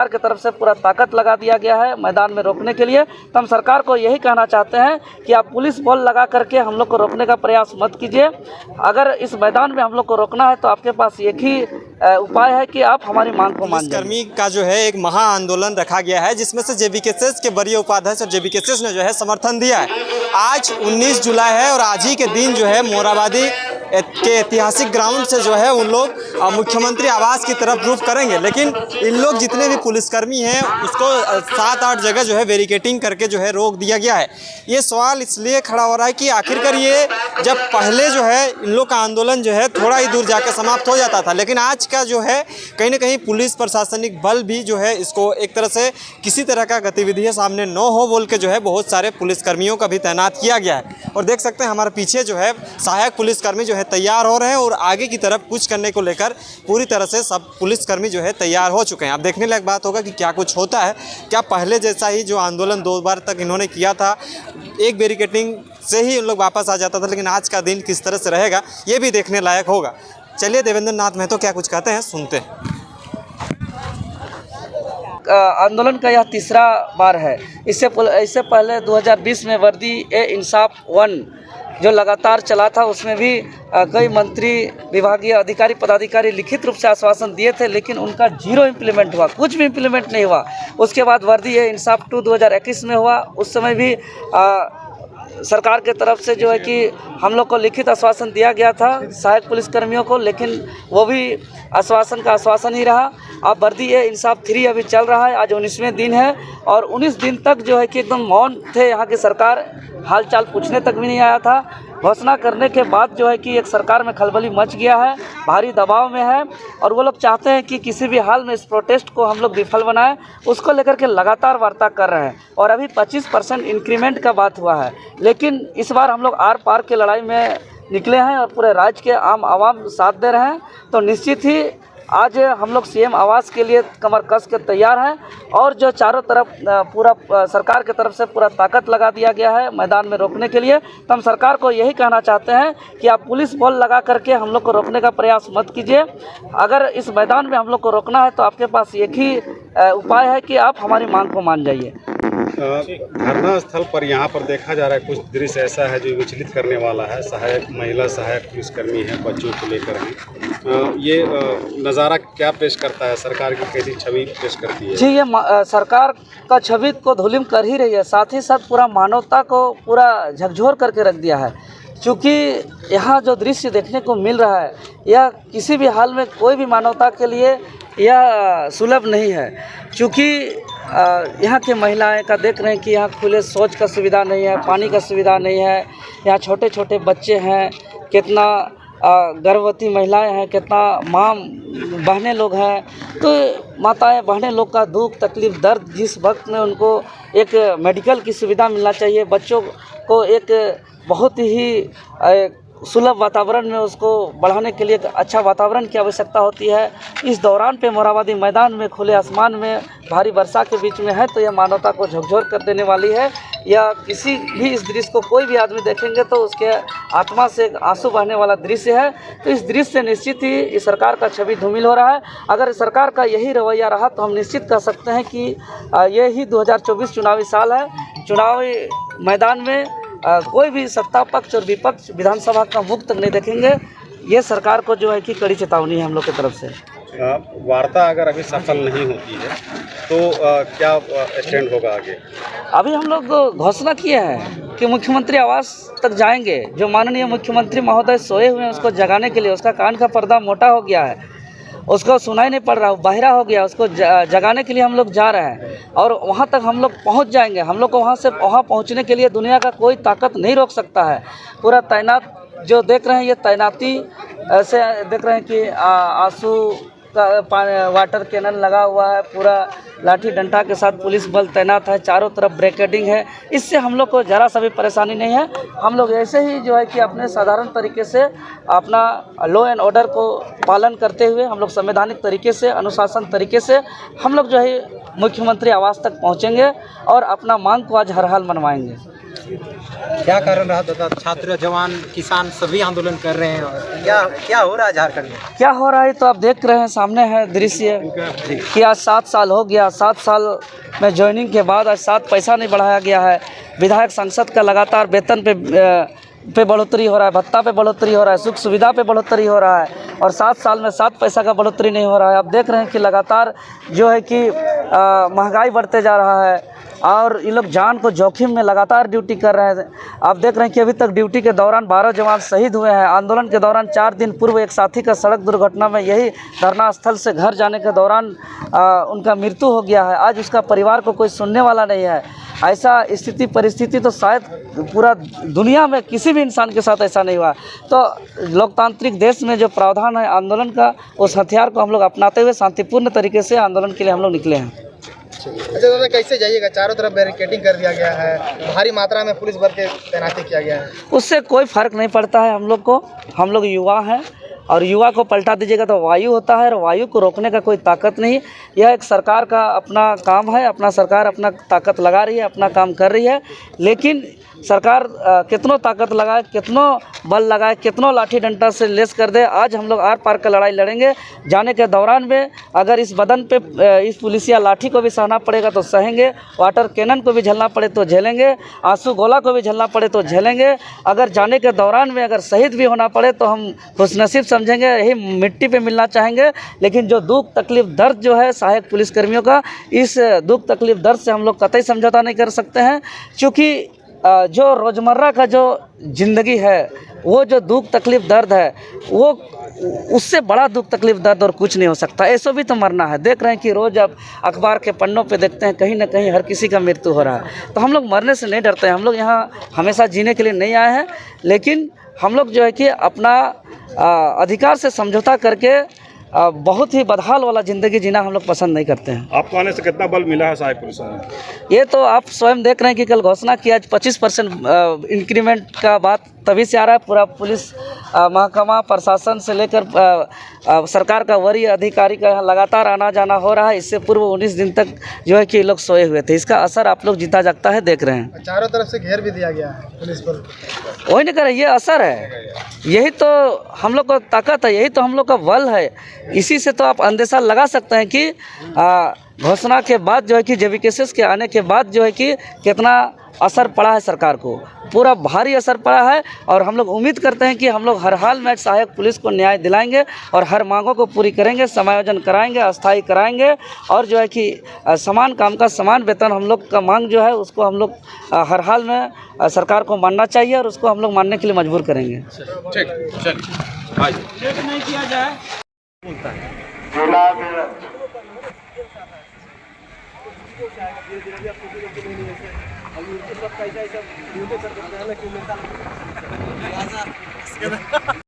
सरकार की तरफ से पूरा ताकत लगा दिया गया है मैदान में रोकने के लिए। तो हम सरकार को यही कहना चाहते हैं कि आप पुलिस बल लगा करके हम लोग को रोकने का प्रयास मत कीजिए। अगर इस मैदान में हम लोग को रोकना है तो आपके पास एक ही उपाय है कि आप हमारी मांग को मान जाइए। कर्मी का जो है एक महा आंदोलन रखा गया है, जिसमें से जेबीकेएसएस के वरीय उपाध्यक्ष और जेबीकेएसएस ने जो है समर्थन दिया है। आज 19 जुलाई है और आज ही के दिन जो है मोरहाबादी के ऐतिहासिक ग्राउंड से जो है उन लोग मुख्यमंत्री आवास की तरफ रुख करेंगे। लेकिन इन लोग जितने भी पुलिसकर्मी हैं उसको 7-8 जगह जो है बैरिकेडिंग करके जो है रोक दिया गया है। ये सवाल इसलिए खड़ा हो रहा है कि आखिरकार ये जब पहले जो है इन लोग का आंदोलन जो है थोड़ा ही दूर जाकर समाप्त हो जाता था, लेकिन आज का जो है कहीं ना कहीं पुलिस प्रशासनिक बल भी जो है इसको एक तरह से किसी तरह का गतिविधियाँ सामने न हो बोल के जो है बहुत सारे पुलिसकर्मियों का भी तैनात किया गया है। और देख सकते हैं हमारे पीछे जो है सहायक पुलिसकर्मी जो है तैयार हो रहे हैं और आगे की तरफ कुछ करने को लेकर पूरी तरह से सब पुलिसकर्मी जो है तैयार हो चुके हैं। अब देखने लायक बात होगा कि क्या कुछ होता है, क्या पहले जैसा ही जो आंदोलन 2 बार तक इन्होंने किया था, एक बैरिकेडिंग से ही उन लोग वापस आ जाता था, लेकिन आज का दिन किस तरह से रहेगा ये भी देखने लायक होगा। चलिए देवेंद्र नाथ महतो क्या कुछ कहते हैं सुनते हैं। आंदोलन का यह तीसरा बार है। इससे पहले 2020 में वर्दी ए इंसाफ 1 जो लगातार चला था, उसमें भी कई मंत्री, विभागीय अधिकारी, पदाधिकारी लिखित रूप से आश्वासन दिए थे, लेकिन उनका 0 इम्प्लीमेंट हुआ, कुछ भी इम्प्लीमेंट नहीं हुआ। उसके बाद वर्दी ए इंसाफ 2 2021 में हुआ। उस समय भी सरकार के तरफ से जो है कि हम लोग को लिखित आश्वासन दिया गया था सहायक पुलिसकर्मियों को, लेकिन वो भी आश्वासन का आश्वासन ही रहा। अब वर्दी ए इंसाफ 3 अभी चल रहा है, आज 19वें दिन है और 19 दिन तक जो है कि एकदम मौन थे यहाँ की सरकार, हालचाल पूछने तक भी नहीं आया था। घोषणा करने के बाद जो है कि एक सरकार में खलबली मच गया है, भारी दबाव में है और वो लोग चाहते हैं कि किसी भी हाल में इस प्रोटेस्ट को हम लोग विफल बनाएं। उसको लेकर के लगातार वार्ता कर रहे हैं और अभी 25% इंक्रीमेंट का बात हुआ है, लेकिन इस बार हम लोग आर पार की लड़ाई में निकले हैं और पूरे राज्य के आम आवाम साथ दे रहे हैं। तो निश्चित ही आज हम लोग सीएम आवास के लिए कमर कस के तैयार हैं और जो चारों तरफ पूरा सरकार की तरफ से पूरा ताकत लगा दिया गया है मैदान में रोकने के लिए। तो हम सरकार को यही कहना चाहते हैं कि आप पुलिस बल लगा करके हम लोग को रोकने का प्रयास मत कीजिए। अगर इस मैदान में हम लोग को रोकना है तो आपके पास एक ही उपाय है कि आप हमारी मांग को मान जाइए। धरना स्थल पर यहाँ पर देखा जा रहा है कुछ दृश्य ऐसा है जो विचलित करने वाला है। महिला सहायक पुलिसकर्मी हैं, बच्चों को लेकर हैं। ये नज़ारा क्या पेश करता है, सरकार की कैसी छवि पेश करती है? जी, ये सरकार का छवि को धूलिम कर ही रही है, साथ ही साथ पूरा मानवता को पूरा झकझोर करके रख दिया है। क्योंकि यहाँ जो दृश्य देखने को मिल रहा है यह किसी भी हाल में कोई भी मानवता के लिए यह सुलभ नहीं है। क्योंकि यहाँ के महिलाएं का देख रहे हैं कि यहाँ खुले शौच का सुविधा नहीं है, पानी का सुविधा नहीं है, यहाँ छोटे छोटे बच्चे हैं, कितना गर्भवती महिलाएं हैं, कितना माँ बहनें लोग हैं। तो माताएं बहनें लोग का दुख तकलीफ़ दर्द जिस वक्त में उनको एक मेडिकल की सुविधा मिलना चाहिए, बच्चों को एक बहुत ही सुलभ वातावरण में उसको बढ़ाने के लिए एक अच्छा वातावरण की आवश्यकता होती है। इस दौरान पे मोरहाबादी मैदान में खुले आसमान में भारी वर्षा के बीच में है, तो यह मानवता को झकझोर कर देने वाली है। या किसी भी इस दृश्य को कोई भी आदमी देखेंगे तो उसके आत्मा से एक आंसू बहने वाला दृश्य है। तो इस दृश्य से निश्चित ही इस सरकार का छवि धूमिल हो रहा है। अगर सरकार का यही रवैया रहा तो हम निश्चित कह सकते हैं कि ये ही 2024 चुनावी साल है। चुनावी मैदान में कोई भी सत्ता पक्ष और विपक्ष विधानसभा का मुख तक नहीं देखेंगे। ये सरकार को जो है कि कड़ी चेतावनी है हम लोग की तरफ से। वार्ता अगर अभी सफल नहीं होती है तो क्या स्टैंड होगा आगे? अभी हम लोग घोषणा किए हैं कि मुख्यमंत्री आवास तक जाएंगे। जो माननीय मुख्यमंत्री महोदय सोए हुए हैं उसको जगाने के लिए, उसका कान का पर्दा मोटा हो गया है, उसको सुनाई नहीं पड़ रहा, बहिरा हो गया, उसको जगाने के लिए हम लोग जा रहे हैं और वहाँ तक हम लोग पहुँच जाएंगे। हम लोग को वहाँ पहुँचने के लिए दुनिया का कोई ताकत नहीं रोक सकता है। पूरा तैनात जो देख रहे हैं ये तैनाती ऐसे देख रहे हैं कि आंसू का वाटर कैनन लगा हुआ है, पूरा लाठी डंडा के साथ पुलिस बल तैनात है, चारों तरफ ब्रिकेडिंग है। इससे हम लोग को ज़रा सा भी परेशानी नहीं है। हम लोग ऐसे ही जो है कि अपने साधारण तरीके से अपना लॉ एंड ऑर्डर को पालन करते हुए हम लोग संवैधानिक तरीके से, अनुशासन तरीके से हम लोग जो है मुख्यमंत्री आवास तक पहुंचेंगे और अपना मांग को आज हर हाल मनवाएंगे। क्या कारण रहा दादा? छात्र, जवान, किसान सभी आंदोलन कर रहे हैं। क्या क्या हो रहा है झारखंड में? क्या हो रहा है तो आप देख रहे हैं, सामने है दृश्य कि आज 7 साल हो गया। 7 साल में ज्वाइनिंग के बाद आज 7 पैसा नहीं बढ़ाया गया है। विधायक सांसद का लगातार वेतन पे बढ़ोतरी हो रहा है, भत्ता पे बढ़ोतरी हो रहा है, सुख सुविधा पे बढ़ोतरी हो रहा है, और 7 साल में 7 पैसा का बढ़ोतरी नहीं हो रहा है। आप देख रहे हैं कि लगातार जो है कि महंगाई बढ़ते जा रहा है और ये लोग जान को जोखिम में लगातार ड्यूटी कर रहे हैं। आप देख रहे हैं कि अभी तक ड्यूटी के दौरान 12 जवान शहीद हुए हैं। आंदोलन के दौरान 4 दिन पूर्व एक साथी का सड़क दुर्घटना में यही धरना स्थल से घर जाने के दौरान उनका मृत्यु हो गया है। आज उसका परिवार को कोई सुनने वाला नहीं है। ऐसा स्थिति परिस्थिति तो शायद पूरा दुनिया में किसी भी इंसान के साथ ऐसा नहीं हुआ। तो लोकतांत्रिक देश में जो प्रावधान है आंदोलन का, उस हथियार को हम लोग अपनाते हुए शांतिपूर्ण तरीके से आंदोलन के लिए हम लोग निकले हैं। अच्छा दादा, कैसे जाइएगा? चारों तरफ बैरिकेडिंग कर दिया गया है, भारी मात्रा में पुलिस बल के तैनाती किया गया है। उससे कोई फ़र्क नहीं पड़ता है हम लोग को। हम लोग युवा हैं और युवा को पलटा दीजिएगा तो वायु होता है, और वायु को रोकने का कोई ताकत नहीं। यह एक सरकार का अपना काम है, अपना सरकार अपना ताकत लगा रही है, अपना काम कर रही है। लेकिन सरकार कितनों ताकत लगाए, कितनों बल लगाए, कितनों लाठी डंडा से लेस कर दे, आज हम लोग आर पार का लड़ाई लड़ेंगे। जाने के दौरान में अगर इस बदन पे इस पुलिसिया लाठी को भी सहना पड़ेगा तो सहेंगे, वाटर कैनन को भी झेलना पड़े तो झेलेंगे, आंसू गोला को भी झेलना पड़े तो झेलेंगे। अगर जाने के दौरान में अगर शहीद भी होना पड़े तो हम खुशनसीब समझेंगे, यही मिट्टी पे मिलना चाहेंगे। लेकिन जो दुख तकलीफ दर्द जो है सहायक पुलिसकर्मियों का, इस दुख तकलीफ दर्द से हम लोग कतई समझौता नहीं कर सकते हैं। क्योंकि जो रोज़मर्रा का जो ज़िंदगी है, वो जो दुख तकलीफ़ दर्द है, वो उससे बड़ा दुख तकलीफ़ दर्द और कुछ नहीं हो सकता। ऐसा भी तो मरना है। देख रहे हैं कि रोज़ अब अखबार के पन्नों पे देखते हैं कहीं ना कहीं हर किसी का मृत्यु हो रहा है। तो हम लोग मरने से नहीं डरते हैं। हम लोग यहाँ हमेशा जीने के लिए नहीं आए हैं, लेकिन हम लोग जो है कि अपना अधिकार से समझौता करके बहुत ही बदहाल वाला ज़िंदगी जीना हम लोग पसंद नहीं करते हैं। आपको आने से कितना बल मिला है सहायक पुलिस में? ये तो आप स्वयं देख रहे हैं कि कल घोषणा किया 25% इंक्रीमेंट का बात तभी से आ रहा है। पूरा पुलिस महकमा प्रशासन से लेकर सरकार का वरीय अधिकारी का यहाँ लगातार आना जाना हो रहा है। इससे पूर्व 19 दिन तक जो है कि लोग सोए हुए थे। इसका असर आप लोग जीता जागता है देख रहे हैं। चारों तरफ से घेर भी दिया गया है पुलिस बल। वही नहीं करे, ये असर है, यही तो हम लोग का ताकत है, यही तो हम लोग का बल है। इसी से तो आप अंदेशा लगा सकते हैं कि घोषणा के बाद जो है कि जेबीकेएसएस के आने के बाद जो है कि कितना असर पड़ा है सरकार को। पूरा भारी असर पड़ा है, और हम लोग उम्मीद करते हैं कि हम लोग हर हाल में सहायक पुलिस को न्याय दिलाएंगे और हर मांगों को पूरी करेंगे, समायोजन कराएंगे, अस्थायी कराएंगे, और जो है कि समान काम का समान वेतन हम लोग का मांग जो है उसको हम लोग हर हाल में सरकार को मानना चाहिए, और उसको हम लोग मानने के लिए मजबूर करेंगे। नहीं किया जाए